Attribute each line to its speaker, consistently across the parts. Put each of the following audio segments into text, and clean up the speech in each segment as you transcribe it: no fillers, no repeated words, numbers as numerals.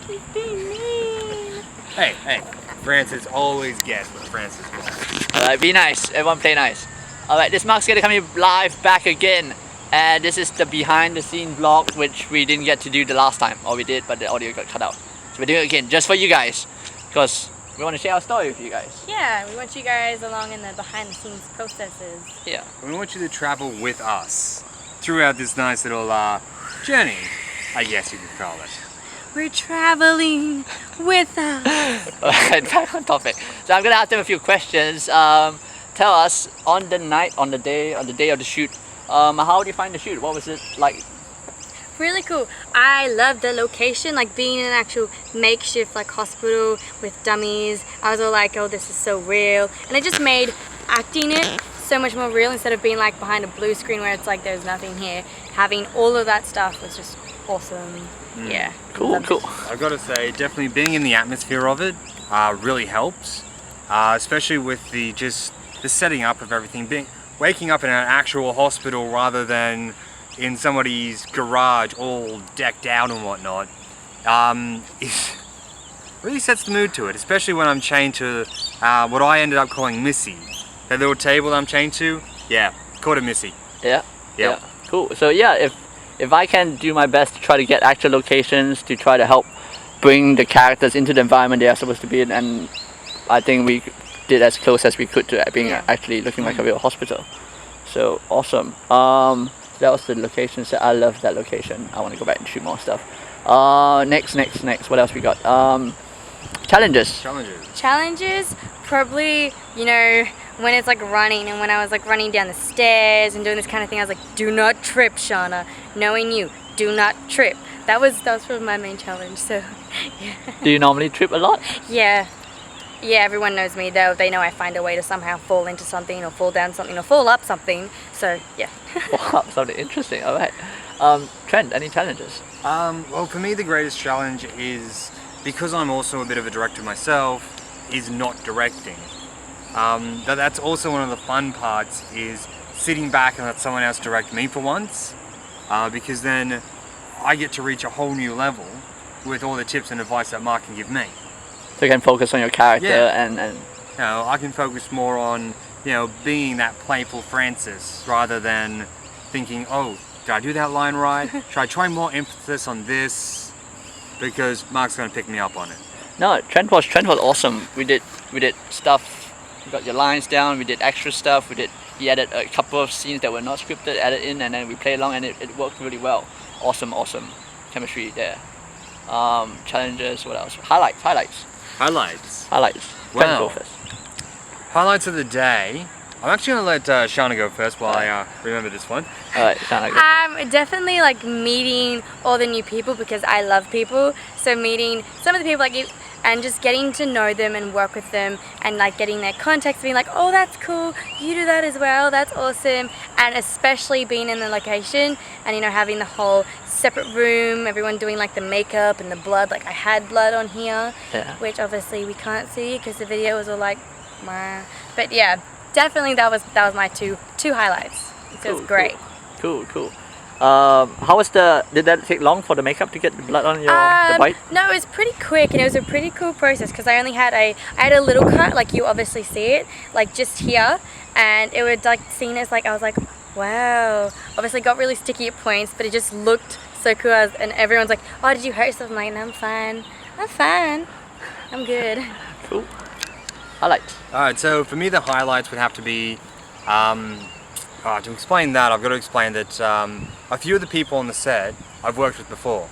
Speaker 1: He's being mean.
Speaker 2: Hey, Francis always gets what Francis wants.
Speaker 3: Alright, be nice. Everyone play nice. Alright, this Mark's gonna come in live back again. And this is the behind the scene vlog, which we didn't get to do the last time. Or we did, but the audio got cut out. So we're doing it again, just for you guys. Because we want to share our story with you guys.
Speaker 1: Yeah, we want you guys along in the behind the scenes processes.
Speaker 3: Yeah.
Speaker 2: We want you to travel with us throughout this nice little journey, I guess you could call it.
Speaker 1: We're traveling with us.
Speaker 3: Alright, back on topic. So I'm gonna ask them a few questions. Tell us on the day of the shoot, how did you find the shoot? What was it like?
Speaker 1: Really cool. I love the location, like being in an actual makeshift like hospital with dummies. I was all like, oh, this is so real. And it just made acting it so much more real instead of being like behind a blue screen where it's like there's nothing here. Having all of that stuff was just awesome. Yeah.
Speaker 3: Cool.
Speaker 2: I've got to say, definitely being in the atmosphere of it really helps, especially with the setting up of everything. Waking up in an actual hospital rather than in somebody's garage all decked out and whatnot, really sets the mood to it, especially when I'm chained to what I ended up calling Missy. That little table that I'm chained to, yeah, called it Missy.
Speaker 3: Yeah. Cool. So yeah, if I can do my best to try to get actual locations to try to help bring the characters into the environment they are supposed to be in, and I think we did as close as we could to being actually looking like a real hospital. So awesome. That was the location. So I love that location. I want to go back and shoot more stuff. Next. What else we got? Challenges.
Speaker 1: Challenges, probably, you know, when it's like running and when I was like running down the stairs and doing this kind of thing, I was like, do not trip, Shana. Knowing you, do not trip. That was probably my main challenge. So, yeah.
Speaker 3: Do you normally trip a lot?
Speaker 1: Yeah, everyone knows me though. They know I find a way to somehow fall into something or fall down something or fall up something. So, yeah.
Speaker 3: Wow, something interesting. All right. Trent, any challenges?
Speaker 2: Well, for me, the greatest challenge is, because I'm also a bit of a director myself, is not directing. That's also one of the fun parts, is sitting back and let someone else direct me for once, because then I get to reach a whole new level with all the tips and advice that Mark can give me.
Speaker 3: So you can focus on your character and
Speaker 2: you know, I can focus more on, you know, being that playful Francis rather than thinking, oh, did I do that line right? Should I try more emphasis on this? Because Mark's going to pick me up on it.
Speaker 3: No, Trent was awesome. We did stuff. We got your lines down. We did extra stuff. He added a couple of scenes that were not scripted, added in, and then we played along, and it worked really well. Awesome chemistry there. Challenges. What else? Highlights. Trent, go first.
Speaker 2: Highlights of the day. I'm actually going to let Shana go first while I remember this one.
Speaker 3: Alright, Shana, go.
Speaker 1: Definitely like meeting all the new people because I love people. So meeting some of the people like you and just getting to know them and work with them and like getting their contacts, being like, oh, that's cool, you do that as well, that's awesome. And especially being in the location and, you know, having the whole separate room, everyone doing like the makeup and the blood. Like I had blood on here, which obviously we can't see because the video was all like, meh. But yeah, definitely that was my two highlights. So it was great.
Speaker 3: Cool. How was did that take long for the makeup to get the blood on the bite?
Speaker 1: No, it was pretty quick and it was a pretty cool process because I only had I had a little cut, like you obviously see it, like just here, and it would like seen as like I was like, wow. Obviously got really sticky at points, but it just looked so cool, and everyone's like, oh, did you hurt yourself? I'm like, no, I'm fine, I'm good.
Speaker 3: Cool. Highlights.
Speaker 2: Alright, so for me the highlights would have to be, to explain that, I've got to explain that a few of the people on the set I've worked with before.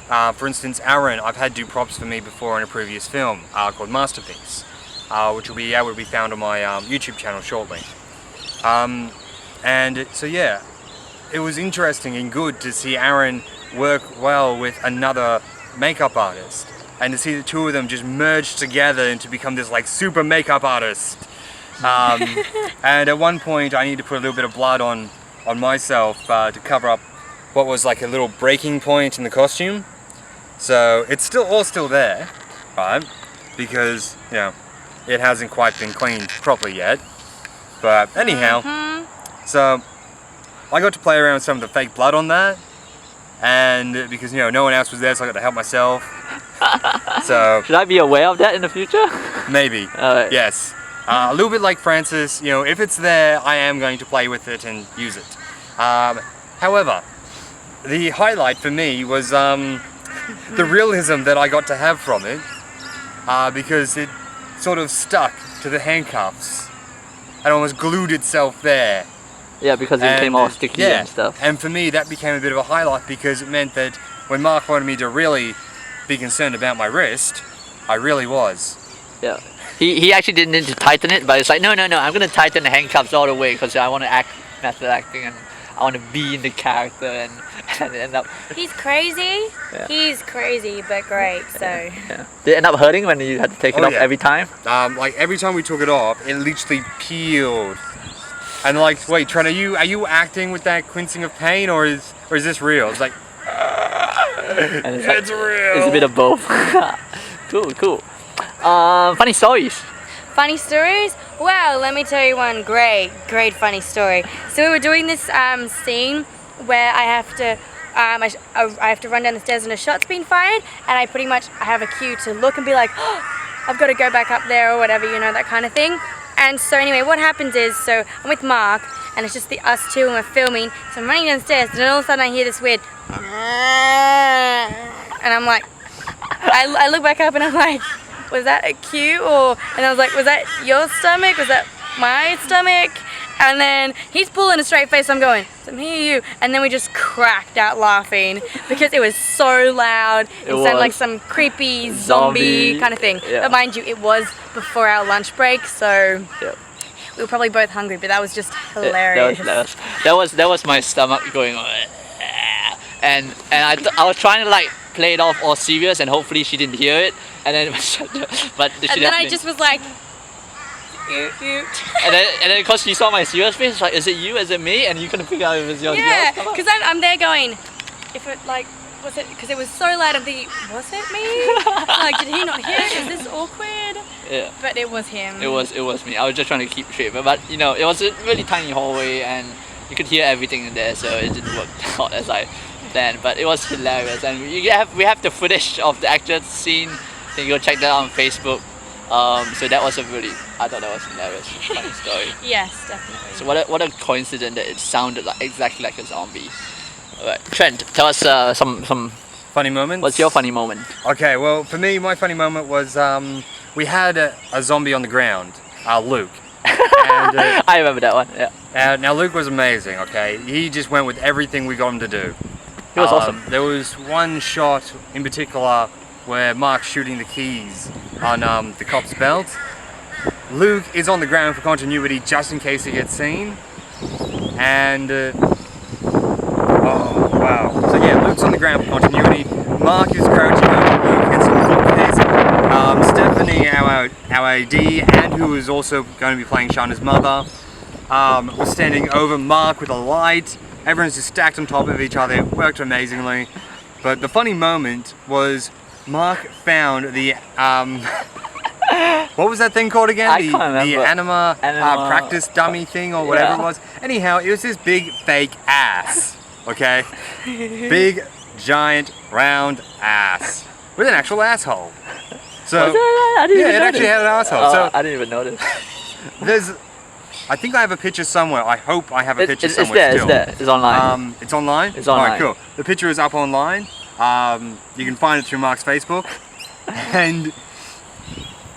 Speaker 2: For instance, Aaron, I've had do props for me before in a previous film called Masterpiece, which will be able to be found on my YouTube channel shortly. And so yeah, it was interesting and good to see Aaron work well with another makeup artist, and to see the two of them just merge together and to become this like super makeup artist. And at one point I needed to put a little bit of blood on myself to cover up what was like a little breaking point in the costume. So it's all still there, right? Because, you know, it hasn't quite been cleaned properly yet. But anyhow, so I got to play around with some of the fake blood on that, and because, you know, no one else was there, so I got to help myself. So
Speaker 3: Should I be aware of that in the future?
Speaker 2: maybe,
Speaker 3: Alright.
Speaker 2: yes. A little bit like Francis, you know, if it's there, I am going to play with it and use it. However, the highlight for me was the realism that I got to have from it, because it sort of stuck to the handcuffs and almost glued itself there.
Speaker 3: Yeah, because it became all sticky
Speaker 2: yeah,
Speaker 3: and stuff.
Speaker 2: and for me that became a bit of a highlight because it meant that when Mark wanted me to really be concerned about my wrist, I really was.
Speaker 3: Yeah. He actually didn't need to tighten it, but it's like, no, I'm going to tighten the handcuffs all the way because I want to act method acting and I want to be in the character and end up...
Speaker 1: He's crazy.
Speaker 3: Yeah.
Speaker 1: He's crazy, but great. So.
Speaker 3: Yeah. Did it end up hurting when you had to take it off
Speaker 2: yeah.
Speaker 3: every time?
Speaker 2: Like every time we took it off, it literally peeled. And like, wait, Trent, are you acting with that quincing of pain, or is this real? It's like,
Speaker 3: And it's,
Speaker 2: it's real.
Speaker 3: It's a bit of both. Cool. Funny stories.
Speaker 1: Funny stories? Wow, let me tell you one great funny story. So we were doing this scene where I have to I have to run down the stairs and a shot's been fired, and I have a cue to look and be like, oh, I've got to go back up there or whatever, you know, that kind of thing. And so anyway, what happens is, so I'm with Mark and it's just us two and we're filming, so I'm running downstairs and then all of a sudden I hear this weird and I'm like, I look back up and I'm like, was that a cue? And I was like, was that your stomach? Was that my stomach? And then he's pulling a straight face, I'm going, so me, you. And then we just cracked out laughing because it was so loud. It sounded like some creepy zombie kind of thing.
Speaker 3: Yeah.
Speaker 1: But mind you, it was before our lunch break, so
Speaker 3: Yep.
Speaker 1: we were probably both hungry, but that was just hilarious.
Speaker 3: That was my stomach going on. And I was trying to like play it off all serious and hopefully she didn't hear it. And then but she
Speaker 1: And then I just was like, ew.
Speaker 3: and then because she saw my serious face, it's like, is it you? Is it me? And you couldn't figure out if it was yours.
Speaker 1: Yeah, because I'm there going, if it like, was it, because it was so loud, I'm thinking, was it me? Like, did he not hear it? Is this awkward?
Speaker 3: Yeah.
Speaker 1: But it was him.
Speaker 3: It was me. I was just trying to keep straight, but you know, it was a really tiny hallway and you could hear everything in there, so it didn't work out as I planned. But it was hilarious, and we have the footage of the actual scene. You can go check that out on Facebook. So that was I thought that was hilarious, funny story.
Speaker 1: Yes, definitely.
Speaker 3: So what a coincidence that it sounded like exactly like a zombie. Alright, Trent, tell us some
Speaker 2: Funny moments?
Speaker 3: What's your funny moment?
Speaker 2: Okay, well, for me, my funny moment was we had a zombie on the ground, Luke. And,
Speaker 3: I remember that one, yeah.
Speaker 2: now, Luke was amazing, okay? He just went with everything we got him to do.
Speaker 3: He was awesome.
Speaker 2: There was one shot in particular where Mark's shooting the keys on the cop's belt. Luke is on the ground for continuity just in case he gets seen. And, oh, wow. So yeah, Luke's on the ground for continuity. Mark is crouching over Luke and some Stephanie, our AD, and who is also going to be playing Shana's mother, was standing over Mark with a light. Everyone's just stacked on top of each other. It worked amazingly. But the funny moment was Mark found the what was that thing called again?
Speaker 3: I can't remember.
Speaker 2: The anima practice dummy thing or whatever it was. Anyhow, it was this big fake ass. Okay? Big, giant, round ass. With an actual asshole. So
Speaker 3: I didn't even
Speaker 2: it actually had an asshole. So
Speaker 3: I didn't even notice.
Speaker 2: I think I have a picture somewhere. I hope I have a picture somewhere still.
Speaker 3: It's there. It's online.
Speaker 2: It's online?
Speaker 3: It's online.
Speaker 2: Alright, cool. The picture is up online. You can find it through Mark's Facebook. And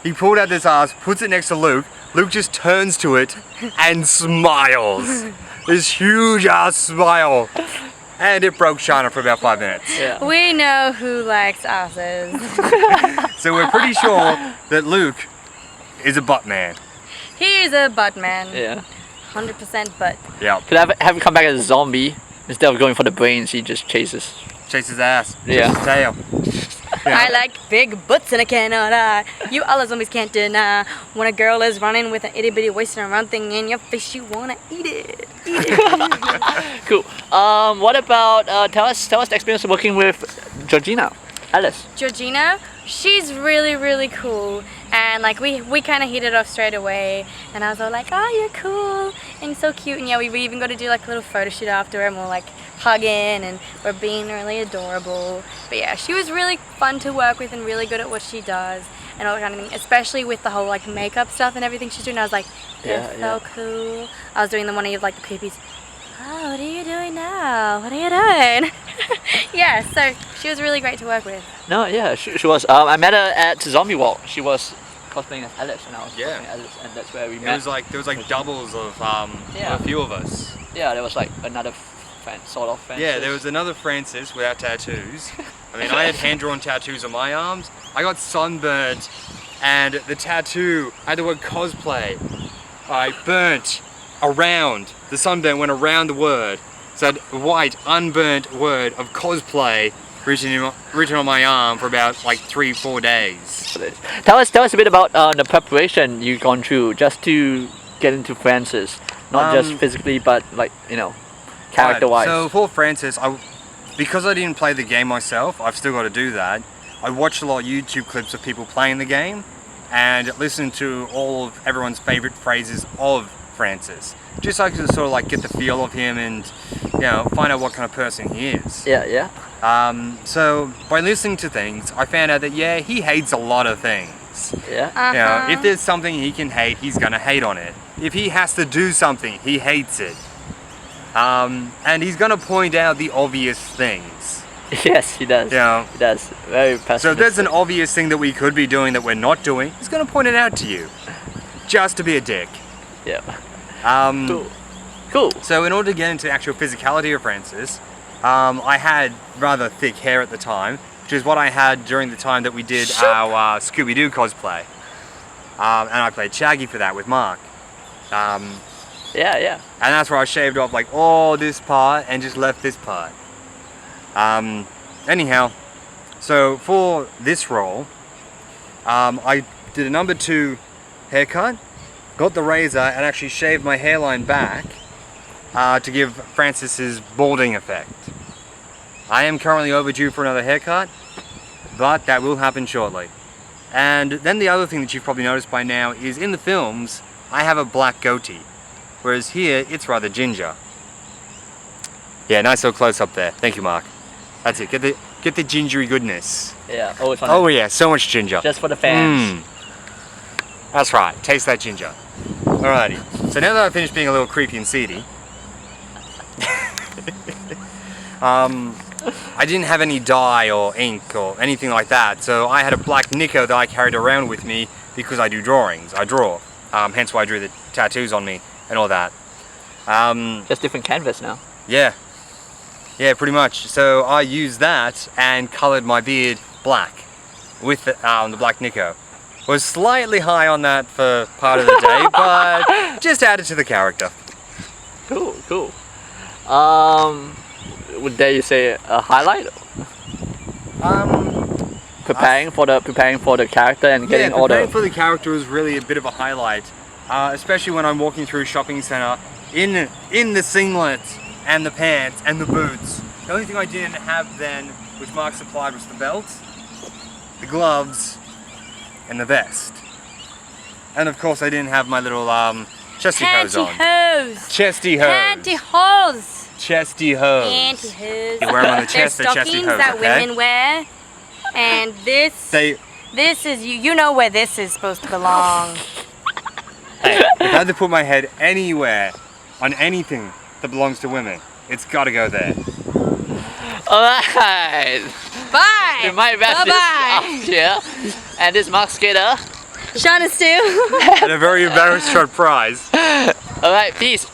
Speaker 2: he pulled out this ass, puts it next to Luke. Luke just turns to it and smiles. This huge ass smile. And it broke Shana for about 5 minutes.
Speaker 3: Yeah.
Speaker 1: We know who likes asses.
Speaker 2: So we're pretty sure that Luke is a butt man.
Speaker 1: He's a butt man.
Speaker 3: Yeah.
Speaker 1: 100% butt.
Speaker 2: Yeah.
Speaker 3: Could have him come back as a zombie instead of going for the brains. He just chases.
Speaker 2: Chases ass.
Speaker 3: Yeah.
Speaker 2: Chases tail. Yeah.
Speaker 1: I like big butts and I cannot lie. You other zombies can't deny. When a girl is running with an itty bitty wasting around thing in your face, you wanna eat it. Eat it.
Speaker 3: Cool. What about tell us the experience of working with Georgina? Alice.
Speaker 1: Georgina, she's really cool, and like we kind of hit it off straight away, and I was all like, oh, you're cool and so cute, and yeah, we even got to do like a little photo shoot after, and we're like hugging and we're being really adorable. But yeah, she was really fun to work with and really good at what she does and all that kind of thing, especially with the whole like makeup stuff and everything she's doing. I was like, that's so cool. I was doing the one of like the creepies. Oh, what are you doing now? What are you doing? Yeah, so she was really great to work with.
Speaker 3: No, yeah, she was. I met her at Zombie Walk. She was cosplaying as Alice, and I was cosplaying as Alice, and that's where we met.
Speaker 2: There was like doubles of a few of us.
Speaker 3: Yeah, there was like another sort of Francis.
Speaker 2: Yeah, there was another Francis without tattoos. I mean, I had hand-drawn tattoos on my arms. I got sunburnt, and the tattoo had the word cosplay. I burnt around. The sunburn went around the word. So that white, unburnt word of cosplay written on my arm for about like 3-4 days.
Speaker 3: Tell us a bit about the preparation you've gone through just to get into Francis. Not just physically, but like, you know, character-wise.
Speaker 2: So for Francis, because I didn't play the game myself, I've still got to do that. I watched a lot of YouTube clips of people playing the game and listened to all of everyone's favorite phrases of Francis. Just so I could sort of like get the feel of him and, you know, find out what kind of person he is.
Speaker 3: Yeah.
Speaker 2: So by listening to things, I found out that yeah, he hates a lot of things.
Speaker 3: Yeah.
Speaker 2: You know, if there's something he can hate, he's gonna hate on it. If he has to do something, he hates it. And he's gonna point out the obvious things.
Speaker 3: Yes, he does.
Speaker 2: Yeah.
Speaker 3: He does. Very pessimistic.
Speaker 2: So if there's an obvious thing that we could be doing that we're not doing, he's gonna point it out to you. Just to be a dick.
Speaker 3: Yeah.
Speaker 2: Cool. So in order to get into actual physicality of Francis, I had rather thick hair at the time, which is what I had during the time that we did our Scooby-Doo cosplay. And I played Shaggy for that with Mark.
Speaker 3: Yeah.
Speaker 2: And that's where I shaved off like all this part and just left this part. Anyhow, so for this role, I did a number 2 haircut, got the razor and actually shaved my hairline back to give Francis's balding effect. I am currently overdue for another haircut, but that will happen shortly. And then the other thing that you've probably noticed by now is in the films, I have a black goatee, whereas here it's rather ginger. Yeah, nice little close up there. Thank you, Mark. That's it. Get the gingery goodness.
Speaker 3: Yeah.
Speaker 2: Oh yeah, so much ginger.
Speaker 3: Just for the fans.
Speaker 2: That's right. Taste that ginger. Alrighty. So now that I've finished being a little creepy and seedy, I didn't have any dye or ink or anything like that, so I had a black Nico that I carried around with me because I do drawings. I draw. Hence why I drew the tattoos on me and all that.
Speaker 3: Just different canvas now.
Speaker 2: Yeah. Yeah, pretty much. So I used that and coloured my beard black with the black Nico. Was slightly high on that for part of the day, but just added to the character.
Speaker 3: Cool. Would dare you say a highlight? Preparing for the character and getting all the.
Speaker 2: Preparing for the character was really a bit of a highlight, especially when I'm walking through a shopping centre in the singlet and the pants and the boots. The only thing I didn't have then, which Mark supplied, was the belt, the gloves, and the vest. And of course I didn't have my little chesty hose on. Chesty hose.
Speaker 1: Pantyhose.
Speaker 2: Chesty hose.
Speaker 1: Pantyhose.
Speaker 2: You wear them on the chest,
Speaker 1: They're
Speaker 2: they're chesty
Speaker 1: stockings
Speaker 2: hose,
Speaker 1: that
Speaker 2: okay?
Speaker 1: women wear. And this is, you know where this is supposed to belong.
Speaker 2: Hey, if I had to put my head anywhere on anything that belongs to women, it's gotta go there.
Speaker 3: Alright.
Speaker 1: Bye.
Speaker 3: We might wrap this up here. And this Mark Skater.
Speaker 1: Shana Stu.
Speaker 2: And a very embarrassed short prize.
Speaker 3: Alright, peace.